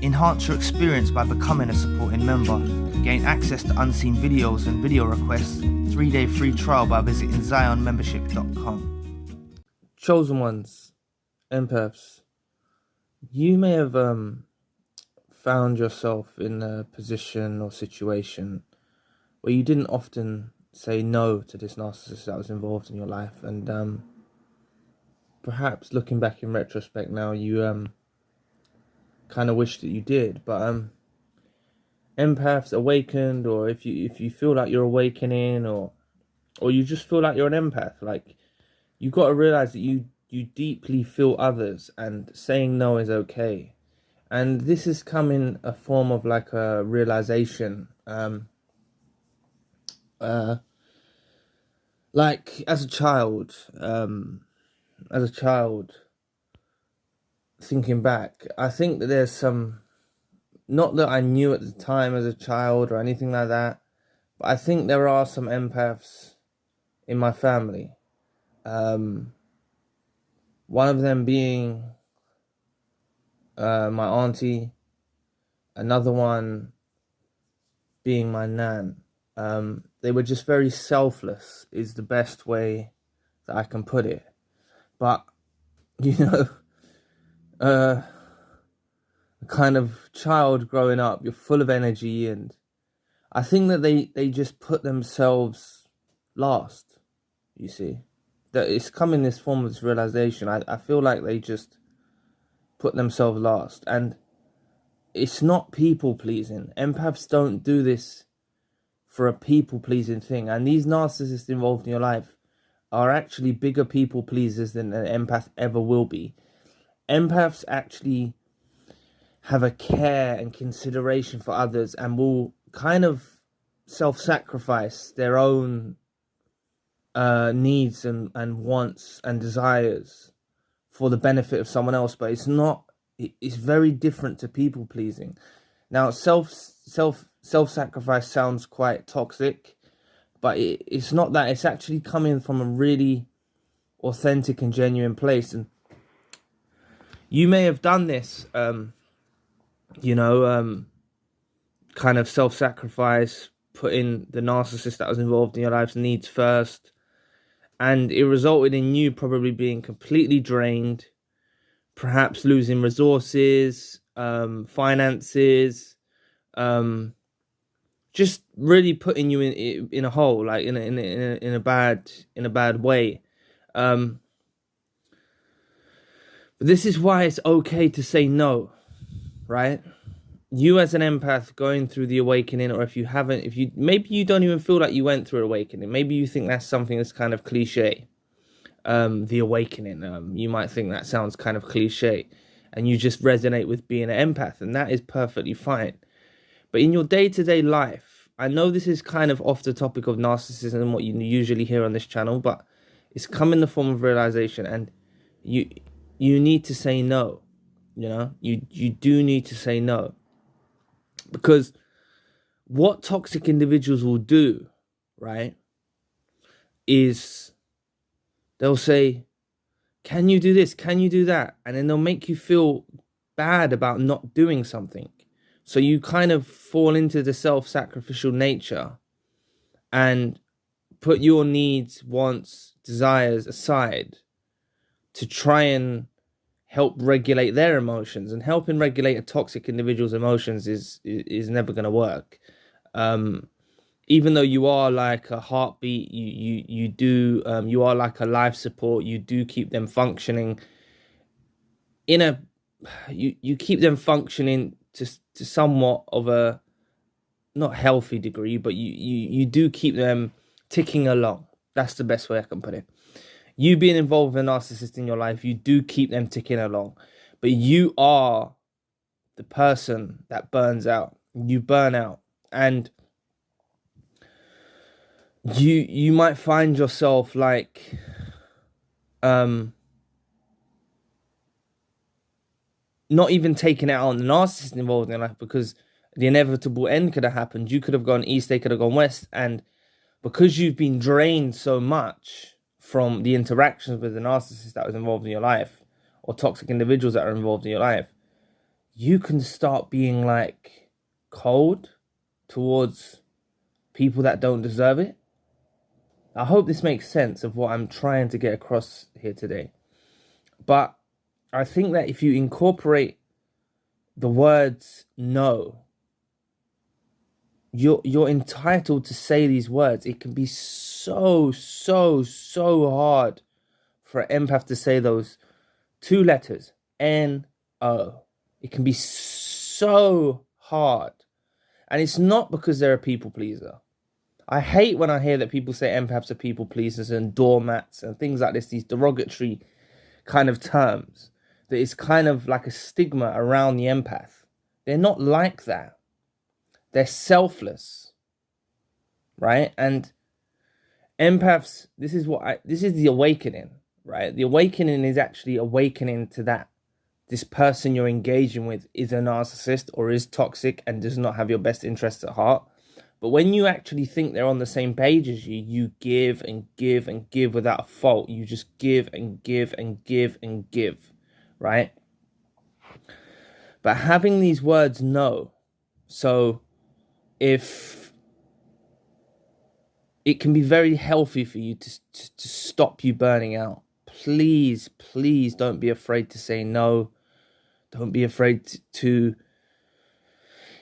Enhance your experience by becoming a supporting member. Gain access to unseen videos and video requests. 3-day free trial by visiting zionmembership.com. Chosen ones, empaths, you may have found yourself in a position or situation where you didn't often say no to this narcissist that was involved in your life, and perhaps looking back in retrospect now, you kind of wish that you did. But empaths awakened, or if you feel like you're awakening, or you just feel like you're an empath, like, you got to realize that you deeply feel others, and saying no is okay. And this has come in a form of like a realization. Like as a child, thinking back, I think that there's some, not that I knew at the time as a child or anything like that, but I think there are some empaths in my family. One of them being my auntie, another one being my nan. They were just very selfless, is the best way that I can put it. But, a kind of child growing up, you're full of energy, and I think that they just put themselves last, you see. That it's come in this form of this realization. I feel like they just put themselves last, and it's not people pleasing. Empaths don't do this for a people pleasing thing, and these narcissists involved in your life are actually bigger people pleasers than an empath ever will be. Empaths actually have a care and consideration for others, and will kind of self-sacrifice their own needs and wants and desires for the benefit of someone else. But it's very different to people pleasing. Now, self-sacrifice sounds quite toxic, but it's not that. It's actually coming from a really authentic and genuine place. And you may have done this, kind of self-sacrifice, putting the narcissist that was involved in your life's needs first, and it resulted in you probably being completely drained, perhaps losing resources, finances, just really putting you in a hole, like in a bad way. But this is why it's okay to say no, right? You as an empath going through the awakening, or maybe you don't even feel like you went through awakening. Maybe you think that's something that's kind of cliche. The awakening, you might think that sounds kind of cliche, and you just resonate with being an empath, and that is perfectly fine. But in your day-to-day life, I know this is kind of off the topic of narcissism and what you usually hear on this channel, but it's come in the form of realization, and you need to say no. You do need to say no, because what toxic individuals will do, right, is they'll say, can you do this? Can you do that? And then they'll make you feel bad about not doing something. So you kind of fall into the self-sacrificial nature and put your needs, wants, desires aside to try and help regulate their emotions. And helping regulate a toxic individual's emotions is never going to work. Even though you are like a heartbeat, you are like a life support. You do keep them functioning you keep them functioning to somewhat of a not healthy degree, but you do keep them ticking along. That's the best way I can put it. You being involved with a narcissist in your life, you do keep them ticking along, but you are the person that burns out. You burn out, and you might find yourself like not even taking it out on the narcissist involved in your life, because the inevitable end could have happened. You could have gone east, they could have gone west, and because you've been drained so much from the interactions with the narcissist that was involved in your life, or toxic individuals that are involved in your life, you can start being like cold towards people that don't deserve it. I hope this makes sense of what I'm trying to get across here today. But I think that if you incorporate the words no, you're entitled to say these words. It can be so hard for an empath to say those two letters, N-O. It can be so hard. And it's not because they're a people pleaser. I hate when I hear that people say empaths are people pleasers and doormats and things like this, these derogatory kind of terms. That is kind of like a stigma around the empath. They're not like that. They're selfless, right? And empaths, this is the awakening, right? The awakening is actually awakening to that. This person you're engaging with is a narcissist or is toxic and does not have your best interests at heart. But when you actually think they're on the same page as you, you give and give and give without a fault. You just give and give and give and give, right? But having these words no. So if it can be very healthy for you to stop you burning out, please don't be afraid to say no. Don't be afraid to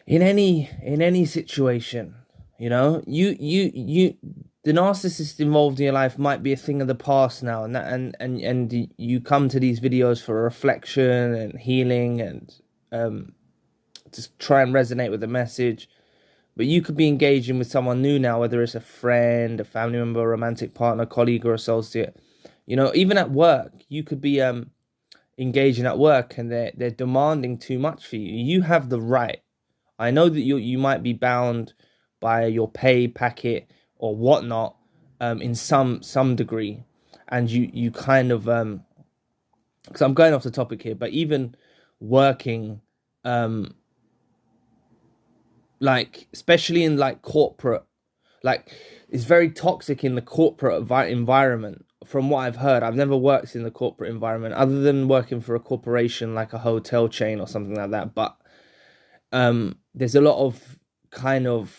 in any situation, you know, the narcissist involved in your life might be a thing of the past now, and you come to these videos for reflection and healing and just try and resonate with the message. But you could be engaging with someone new now, whether it's a friend, a family member, a romantic partner, colleague, or associate. You know, even at work, you could be engaging at work and they're demanding too much for you. You have the right. I know that you might be bound by your pay packet or whatnot in some degree, and you kind of because I'm going off the topic here, but even working like especially in like corporate, like it's very toxic in the corporate environment. From what I've heard, I've never worked in the corporate environment other than working for a corporation like a hotel chain or something like that. But there's a lot of kind of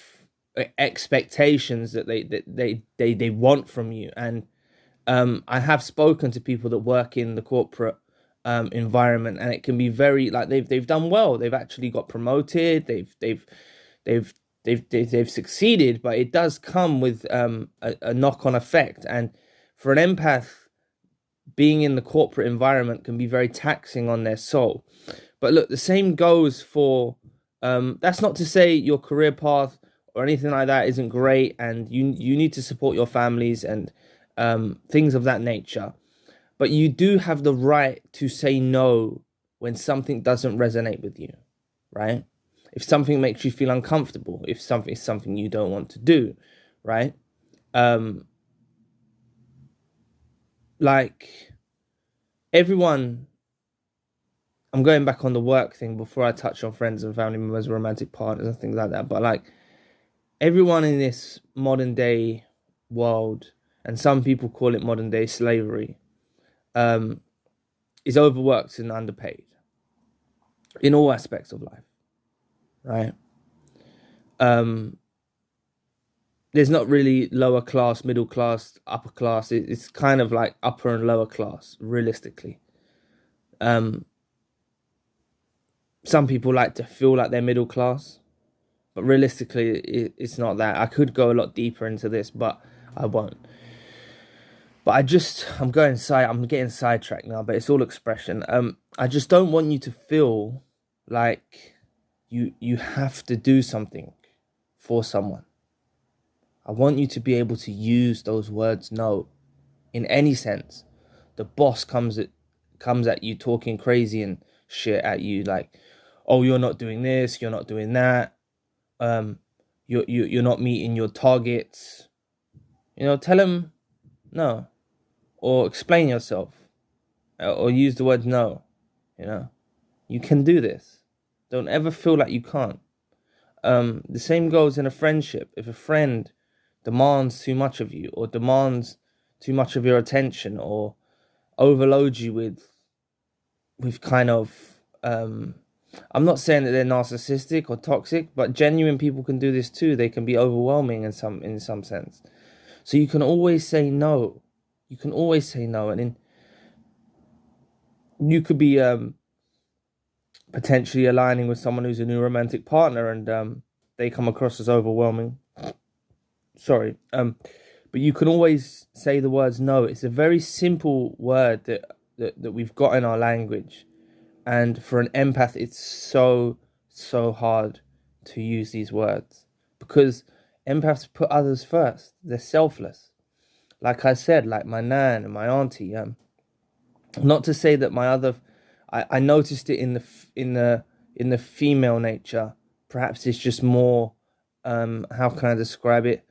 expectations that they want from you. And I have spoken to people that work in the corporate environment, and it can be very like they've done well. They've actually got promoted. They've succeeded, but it does come with a knock-on effect. And for an empath, being in the corporate environment can be very taxing on their soul. But look, the same goes for, that's not to say your career path or anything like that isn't great, and you need to support your families and things of that nature. But you do have the right to say no when something doesn't resonate with you, right? If something makes you feel uncomfortable, if something is something you don't want to do, right? Like everyone, I'm going back on the work thing before I touch on friends and family members, romantic partners and things like that. But like everyone in this modern day world, and some people call it modern day slavery, is overworked and underpaid in all aspects of life, right? There's not really lower class, middle class, upper class. It's kind of like upper and lower class, realistically. Some people like to feel like they're middle class, but realistically, it's not that. I could go a lot deeper into this, but I won't. But I'm getting sidetracked now, but it's all expression. I just don't want you to feel like you have to do something for someone. I want you to be able to use those words no in any sense. The boss comes at you talking crazy and shit at you, like, oh, you're not doing this, you're not doing that, you're not meeting your targets. You know, tell him no, or explain yourself, or use the word no. You know, you can do this. Don't ever feel like you can't. The same goes in a friendship. If a friend demands too much of you, or demands too much of your attention, or overloads you with kind of I'm not saying that they're narcissistic or toxic, but genuine people can do this too. They can be overwhelming in some sense. So you can always say no. You can always say no, and then you could be potentially aligning with someone who's a new romantic partner, and they come across as overwhelming. Sorry, but you can always say the words no. It's a very simple word that we've got in our language, and for an empath, it's so hard to use these words because empaths put others first. They're selfless. Like I said, like my nan and my auntie. Not to say that my other, I noticed it in the female nature. Perhaps it's just more. How can I describe it?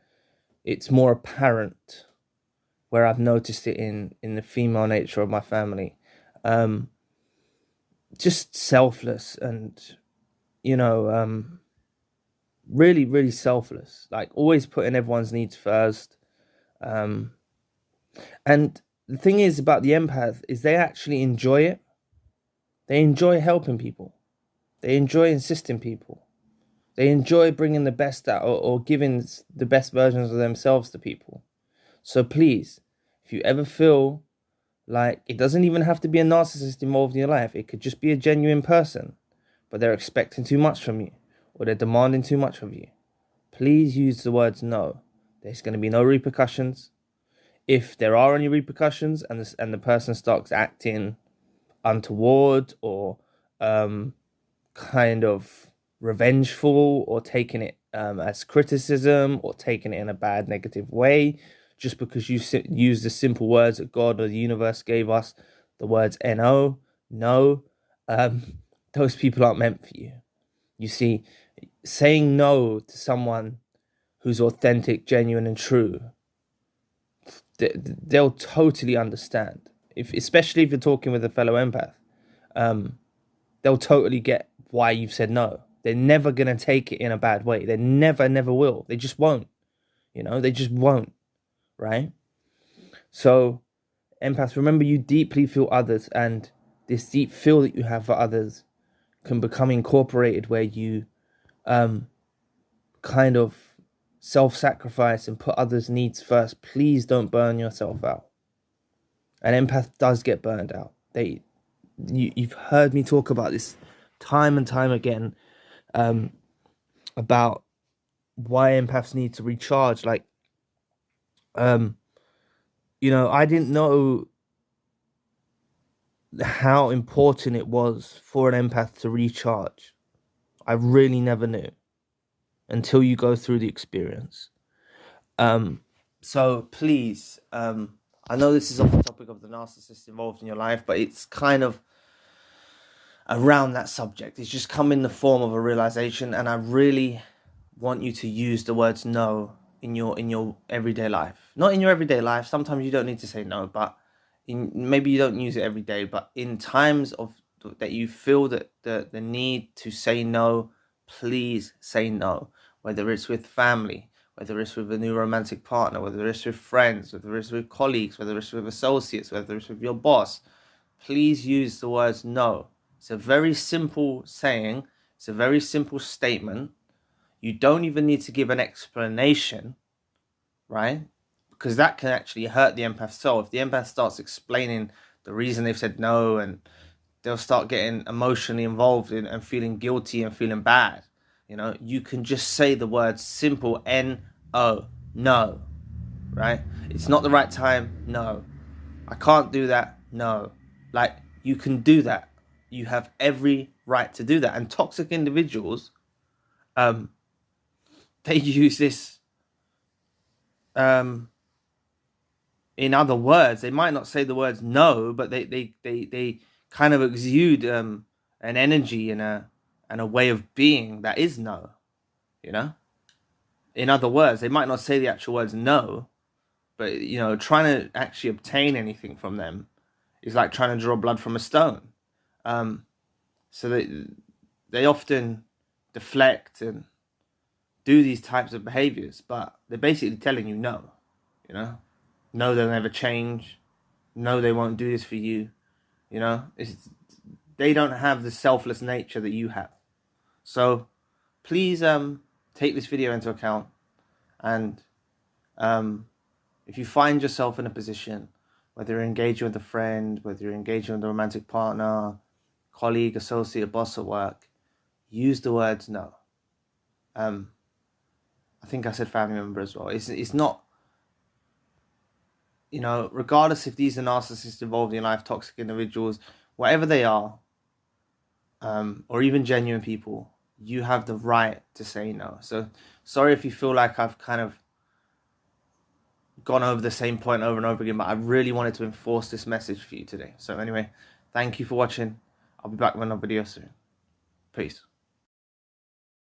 It's more apparent where I've noticed it in the female nature of my family. Just selfless and, really, really selfless. Like always putting everyone's needs first. And the thing is about the empath is they actually enjoy it. They enjoy helping people. They enjoy assisting people. They enjoy bringing the best out or giving the best versions of themselves to people. So please, if you ever feel like it doesn't even have to be a narcissist involved in your life, it could just be a genuine person, but they're expecting too much from you or they're demanding too much of you, please use the words no. There's going to be no repercussions. If there are any repercussions and the person starts acting untoward or kind of revengeful or taking it as criticism or taking it in a bad negative way just because you use the simple words that God or the universe gave us, the words no, those people aren't meant for you. You see, saying no to someone who's authentic, genuine and true, they'll totally understand. Especially if you're talking with a fellow empath, they'll totally get why you've said no. They're never going to take it in a bad way. They never will. They just won't. They just won't. Right? So, empaths, remember you deeply feel others, and this deep feel that you have for others can become incorporated where you kind of self-sacrifice and put others' needs first. Please don't burn yourself out. An empath does get burned out. You've heard me talk about this time and time again, about why empaths need to recharge. Like, I didn't know how important it was for an empath to recharge. I really never knew until you go through the experience. So please, I know this is off the topic of the narcissist involved in your life, but it's kind of around that subject. It's just come in the form of a realization, and I really want you to use the words no in your everyday life. Not in your everyday life. Sometimes you don't need to say no, but maybe you don't use it every day. But in times of that you feel that the need to say no, please say no. Whether it's with family, whether it's with a new romantic partner, whether it's with friends, whether it's with colleagues, whether it's with associates, whether it's with your boss, please use the words no. It's a very simple saying. It's a very simple statement. You don't even need to give an explanation, right? Because that can actually hurt the empath's soul. If the empath starts explaining the reason they've said no, and they'll start getting emotionally involved in and feeling guilty and feeling bad. You can just say the word simple N-O, no, right? It's not the right time, no. I can't do that, no. Like, you can do that. You have every right to do that. And toxic individuals, they use this, in other words. They might not say the words no, but they kind of exude an energy and a way of being that is no, In other words, they might not say the actual words no, but, trying to actually obtain anything from them is like trying to draw blood from a stone. So they often deflect and do these types of behaviors, but they're basically telling you no, No, they'll never change. No, they won't do this for you. they don't have the selfless nature that you have. So please take this video into account, and if you find yourself in a position, whether you're engaging with a friend, whether you're engaging with a romantic partner, colleague, associate, boss at work, use the words no. I think I said family member as well. It's not, you know, regardless if these are narcissists involved in your life, toxic individuals, whatever they are, or even genuine people, you have the right to say no. So sorry if you feel like I've kind of gone over the same point over and over again, but I really wanted to enforce this message for you today. So anyway, thank you for watching. I'll be back with another video soon. Peace.